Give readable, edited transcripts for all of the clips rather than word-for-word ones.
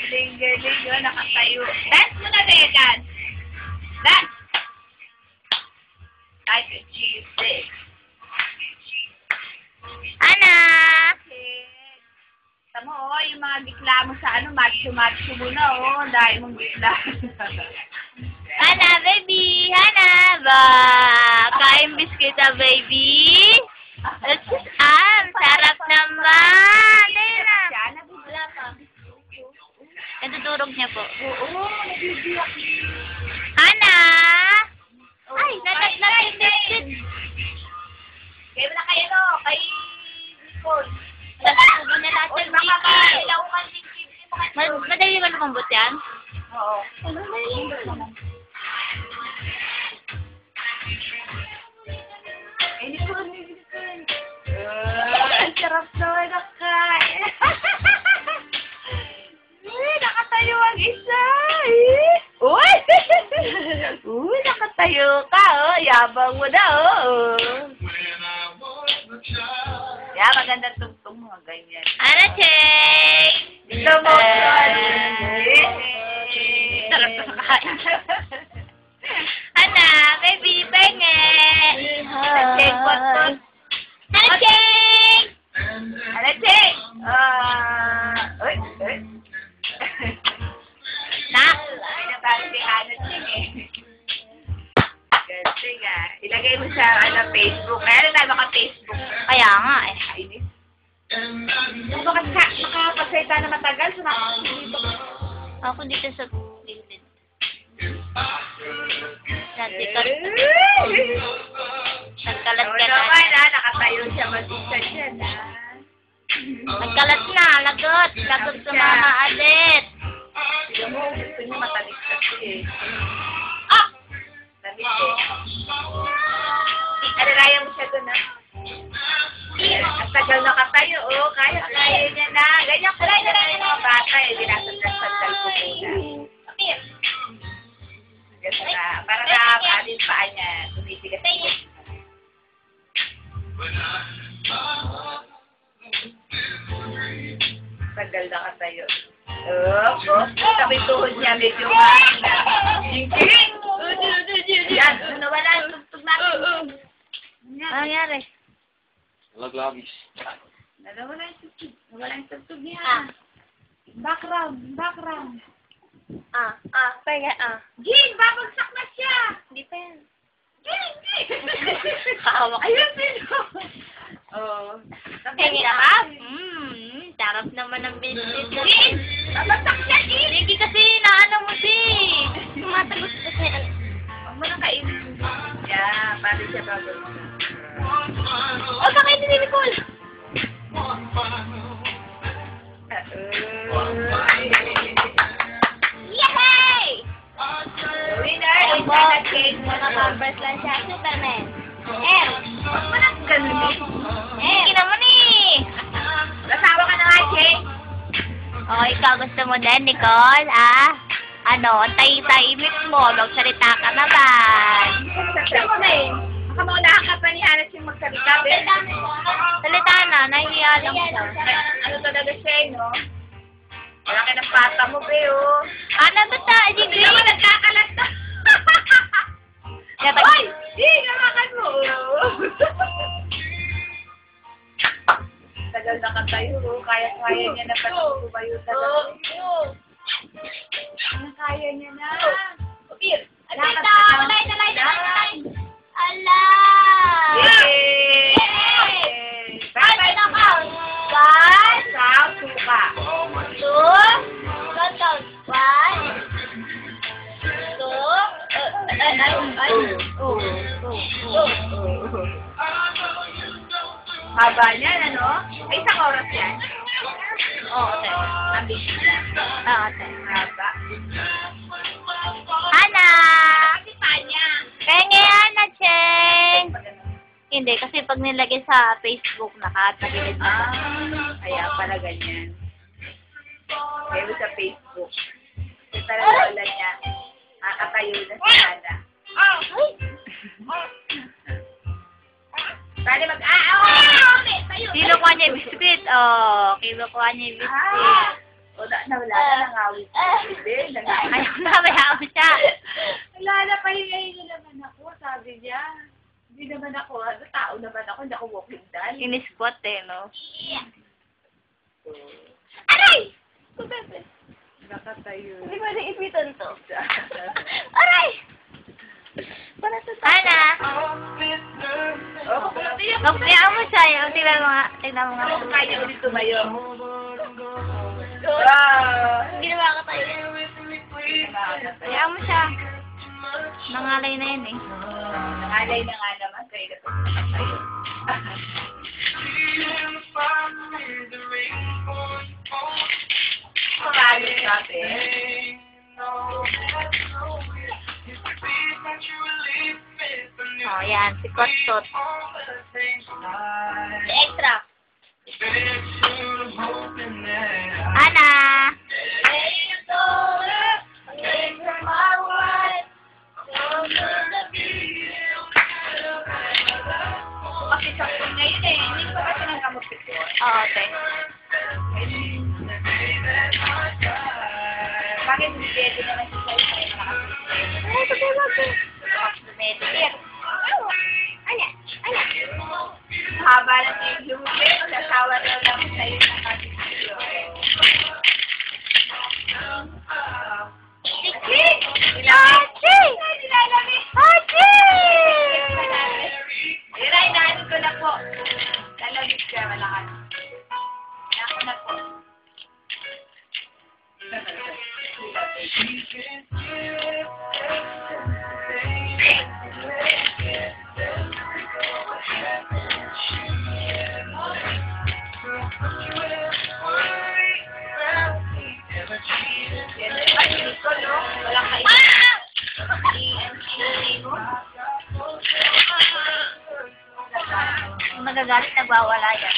Galing-galing yun, nakatayo. Dance muna tayo, dance. Dance. Type of G6. Ana! Tama oh, yung mga gitla mo sa ano, macho-macho muna oh. Dahil mong gitla. Ana, baby! Ana! Ba! Kain biscuit na, baby! Sarap naman! Ayun na! Wala pa. Natutulog niya po. Oo, nabibiyak. Ana! Ay, nataglag yung biscuit. Kaya wala kayo no, kay Nicole. Natutulog niya lahat Uy, yung baka biscuit. mailawan din mo. Madali ba lumambot yan? Oo. Ay, Nicole, Nicole. Ang sarap naman nakain. Nakatayo ang isa. Uy! Uy, nakatayo ka, oh. Yabang mo na, oh. Yeah, maganda tugtong mga ganyan. Ana, Cheng! Dito mo, Sarap na kakain. Ana, baby, penge! Cheng, what? Ana, Cheng! Ano, Cheng? Uy, uy. Nak! Ay, nabago si Hana, Cheng, eh. Kasi nga, ilagay mo sa Facebook. Kaya na tayo maka-Facebook. Kaya nga eh. Kainis. Kung makapagsalita na matagal, dito. Ako dito sa LinkedIn. Nagkalat ka na. Nakatayo siya mag-isa siya na. Nagkalat na, lagot. Lagot sa mama alit. Sige mo, gusto niya matalis kasi eh. Ah! Talis eh. Alalayan mo siya doon, ha? Ang tagal na katayo, oh. Kaya niya na. Ganyan ko lang yung mga bata, eh. Dinasandal ko muna. Ganyan na. Para na-alis paa niya. Tumitigas. Tagal na katayo. Oh. Sabi tuhod niya, medyo maang na. Jing-jing! Yan, nawala yung tugtog natin. Ano nangyari? Laglabis. Nawala yung tugtog niya. Background. Pega, Jing, babagsak na siya! Hindi pa yan. Jing! Hawak. Ayun sino! Oo. Hingi na ka? Sarap naman ng biscuit. Jing! Babagsak siya, Jing! Hindi kasi naano mo si. Tumatagot kasi. Huwag mo na kainin. Yeah, paano siya babagsak? O, bakit hindi Nicole? Yay! Winner is Opo, the cake. mga Converse lang siya. Superman. Huwag mo na ganunin. Hindi naman eh. Nasawa ka na nga, Jing. O, ikaw gusto mo din, Nicole, ah? Ano, tay-tahimik mo. Magsalita ka naman. Sabi mo na eh. Baka maunahan ka pa ni Hannah yung magsalita. Salita na, nahihiya lang siya. Ano talaga siya eh, no? Wala ka ng pata mo, be, oh. Ano ba ta? Hindi Hindi naman nagkakalat na. Hoy! Di, namakan mo, oh. Tagal na katayo, oh. Kaya-kaya niya na pati tumayo talaga. Kaya niya na. Upir! Alay! Ala! Yay! Bye-bye na ka! One, Suka. two, count. One, two, Haba niyan, ano? Ay, isang oras yan. Oo, ate. Nabis na. Oo, ate. Haba. Ana! Kasi Tanya. Penge, Ana, Cheng! Hindi, kasi pag nilagay sa Facebook, nakatagilid na. Kaya pala ganyan. Kaya sa Facebook. Kasi talaga wala niya. Nakatayo na si Hana. Pwede Sino kuha niya yung biscuit? Oh, kinukuha niya yung biscuit. Wala na, nangawit ko. Hindi, Ayaw na, mayaw siya. Wala na, pahingahin niyo naman ako, sabi niya. Hindi naman ako, tao naman ako, hindi ako walking doll. Kinisquat eh, no? Aray! Nakatayo. Hindi pwede ipitan to. Aray! Ana! Oh, kaya Kaya mo siya, yung tingnan mo nga. Tingnan mo nga. kaya ulit tumayo. Ginawa ka tayo. Kaya mo siya. Nangalay na yun eh. Nangalay na nga naman, kaya na tumayo. Marami sabi. Oh, yan. Si Kostot. Si Extra. Ana! Kasi sakto ngayon eh, hindi ko kasi nang gamot ito. Oo, te. Bakit hindi pwede naman siya sa mga nakasistema? Ay, sabi mo ko. Medicare. Ana! Ana! Haba na yung huli, sasawa daw lang sa'yo ng kasisyo. Tikik! Nilamig. Hachi! Nilamig. Hachi! Ira, inaano ko na po. Lalabig ka, malakas. Ako na po. Magagalit, nagwawala yan.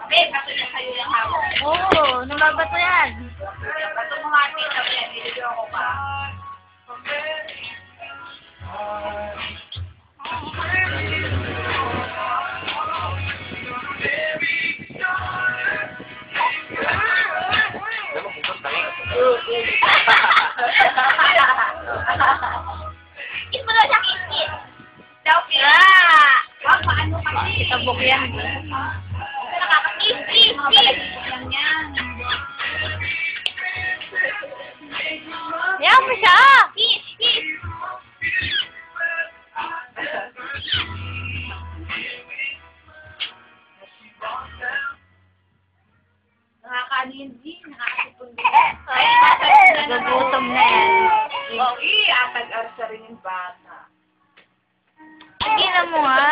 Babe, bakit na kayo yung hawak? Oo, namabato yan. Bato mo nga tita, yan, nililiw ko pa. Kiss mo daw siya, kiss. Daw, kaya. Wag, paano kasi? Tabok yan. Nakaka-kiss, kiss, mga balagis lang yan. Ayaw mo siya! Kiss! Kiss! Nakakaano yun, G? Nakakasipon din. Nagugutom na yan. Oo, atag-arsa rin yung bata. Sige na mo nga.